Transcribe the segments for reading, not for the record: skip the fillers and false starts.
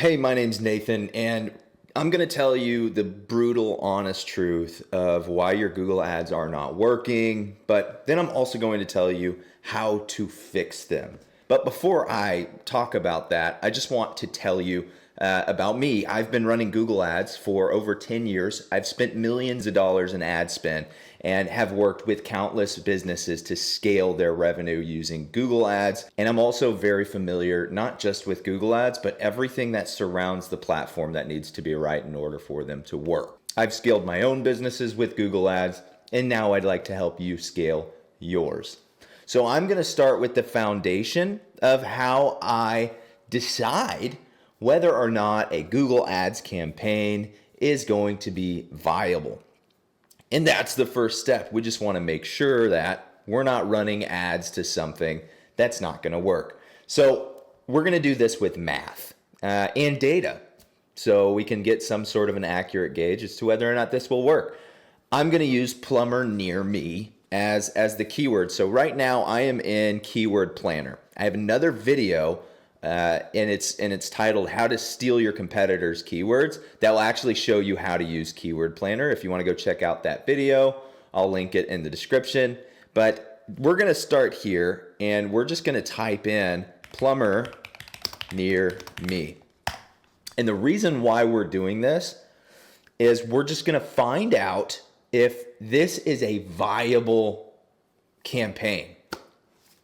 Hey, my name's Nathan, and I'm going to tell you the brutal, honest truth of why your Google ads are not working, but then I'm also going to tell you how to fix them. But before I talk about that, I just want to tell you about me. I've been running Google ads for over 10 years. I've spent millions of dollars in ad spend and have worked with countless businesses to scale their revenue using Google ads. And I'm also very familiar, not just with Google ads, but everything that surrounds the platform that needs to be right in order for them to work. I've scaled my own businesses with Google ads, and now I'd like to help you scale yours. So I'm going to start with the foundation of how I decide whether or not a Google ads campaign is going to be viable. And that's the first step. We just want to make sure that we're not running ads to something that's not going to work. So we're going to do this with math and data so we can get some sort of an accurate gauge as to whether or not this will work. I'm going to use plumber near me as the keyword. So right now I am in Keyword Planner. I have another video and it's titled How to Steal Your Competitors' Keywords. That will actually show you how to use Keyword Planner. If you want to go check out that video, I'll link it in the description. But we're going to start here and we're just going to type in plumber near me. And the reason why we're doing this is we're just going to find out if this is a viable campaign.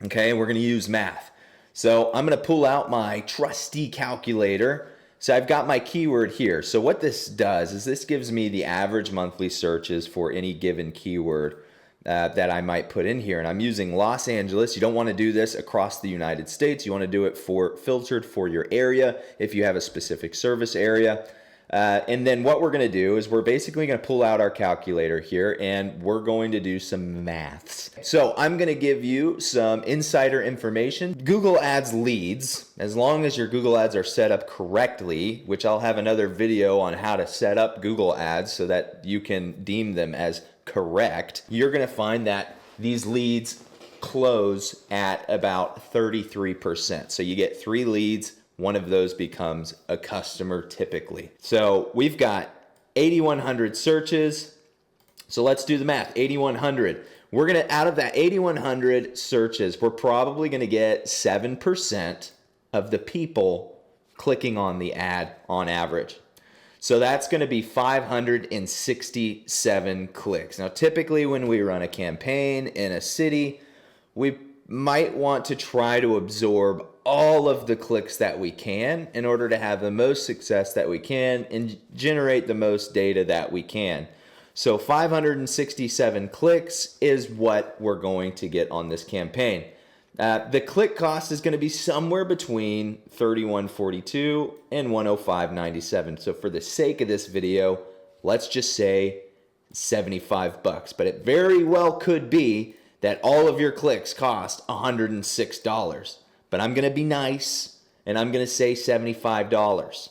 Okay, we're going to use math. So I'm going to pull out my trusty calculator. So I've got my keyword here. So what this does is this gives me the average monthly searches for any given keyword that I might put in here. And I'm using Los Angeles. You don't want to do this across the United States. You want to do it filtered for your area if you have a specific service area. And then what we're going to do is we're basically going to pull out our calculator here and we're going to do some maths. So I'm going to give you some insider information. Google Ads leads, as long as your Google Ads are set up correctly, which I'll have another video on how to set up Google Ads so that you can deem them as correct, you're going to find that these leads close at about 33%. So you get 3 leads. One of those becomes a customer typically. So we've got 8,100 searches. So let's do the math. 8,100. We're going to, out of that 8,100 searches, we're probably going to get 7% of the people clicking on the ad on average. So that's going to be 567 clicks. Now, typically when we run a campaign in a city, we might want to try to absorb all of the clicks that we can in order to have the most success that we can and generate the most data that we can. So 567 clicks is what we're going to get on this campaign. The click cost is going to be somewhere between $31.42 and $105.97. So for the sake of this video, let's just say $75, but it very well could be that all of your clicks cost $106. But I'm going to be nice and I'm going to say $75.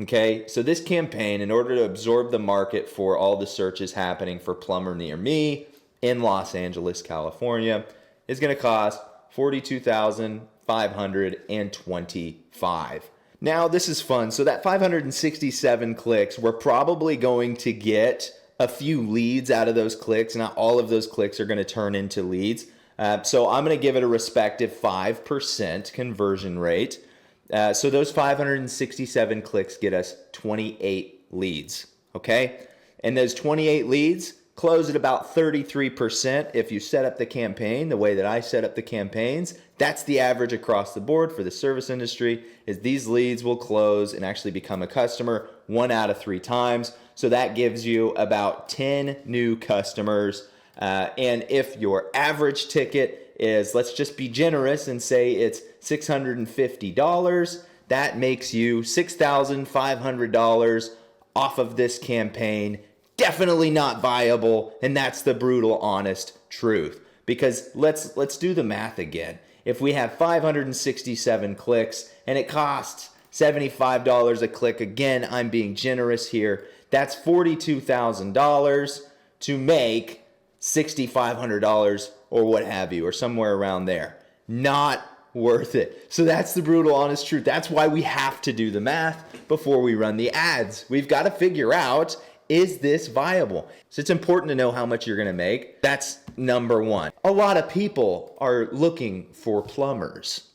Okay, so this campaign, in order to absorb the market for all the searches happening for plumber near me in Los Angeles, California, is going to cost $42,525. Now, this is fun. So that 567 clicks, we're probably going to get a few leads out of those clicks. Not all of those clicks are going to turn into leads. So I'm going to give it a respective 5% conversion rate. So those 567 clicks get us 28 leads, okay? And those 28 leads close at about 33% if you set up the campaign the way that I set up the campaigns. That's the average across the board for the service industry, is these leads will close and actually become a customer 1 out of 3 times. So that gives you about 10 new customers. And if your average ticket is, let's just be generous and say it's $650, that makes you $6,500 off of this campaign. Definitely not viable, and that's the brutal, honest truth. Because let's do the math again. If we have 567 clicks and it costs $75 a click, again, I'm being generous here, that's $42,000 to make $6,500 or what have you, or somewhere around there. Not worth it. So that's the brutal, honest truth. That's why we have to do the math before we run the ads. We've got to figure out, is this viable? So it's important to know how much you're going to make. That's number one. A lot of people are looking for plumbers.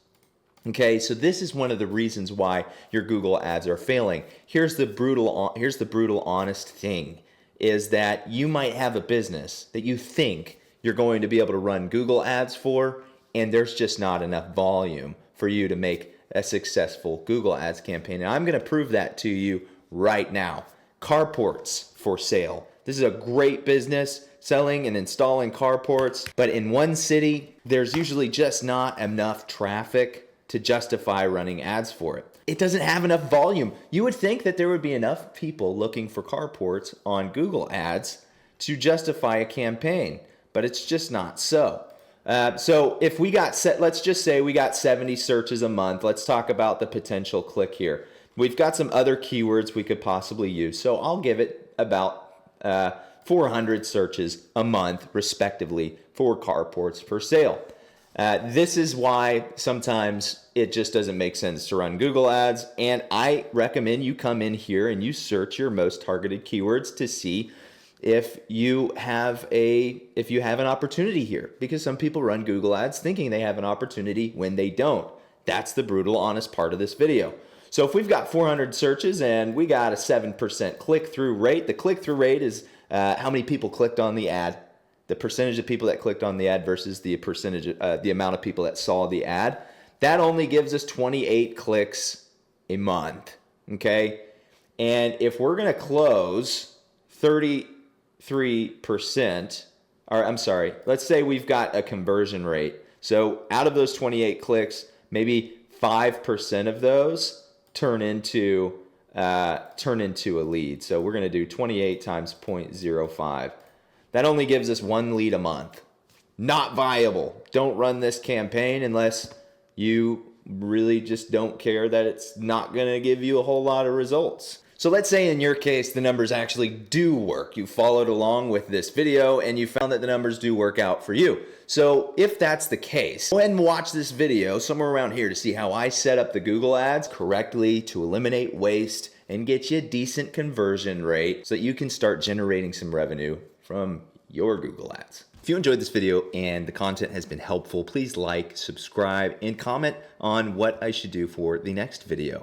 Okay, so this is one of the reasons why your Google ads are failing. Here's the brutal honest thing, is that you might have a business that you think you're going to be able to run Google ads for, and there's just not enough volume for you to make a successful Google ads campaign. And I'm going to prove that to you right now. Carports for sale. This is a great business, selling and installing carports, but in one city, there's usually just not enough traffic to justify running ads for it. It doesn't have enough volume. You would think that there would be enough people looking for carports on Google ads to justify a campaign, but it's just not so. So if we got let's just say we got 70 searches a month. Let's talk about the potential click here. We've got some other keywords we could possibly use. So I'll give it about 400 searches a month, respectively, for carports for sale. This is why sometimes it just doesn't make sense to run Google ads. And I recommend you come in here and you search your most targeted keywords to see if you have an opportunity here, because some people run Google ads thinking they have an opportunity when they don't. That's the brutal honest part of this video. So if we've got 400 searches and we got a 7% click-through rate, the click-through rate is how many people clicked on the ad, the percentage of people that clicked on the ad versus the percentage, the amount of people that saw the ad. That only gives us 28 clicks a month, okay? And if we're gonna close 33%, or I'm sorry, let's say we've got a conversion rate. So out of those 28 clicks, maybe 5% of those turn into a lead. So we're going to do 28 times 0.05. That only gives us 1 lead a month. Not viable. Don't run this campaign unless you really just don't care that it's not going to give you a whole lot of results. So let's say in your case, the numbers actually do work. You followed along with this video and you found that the numbers do work out for you. So if that's the case, go ahead and watch this video somewhere around here to see how I set up the Google ads correctly to eliminate waste and get you a decent conversion rate so that you can start generating some revenue from your Google ads. If you enjoyed this video and the content has been helpful, please like, subscribe, and comment on what I should do for the next video.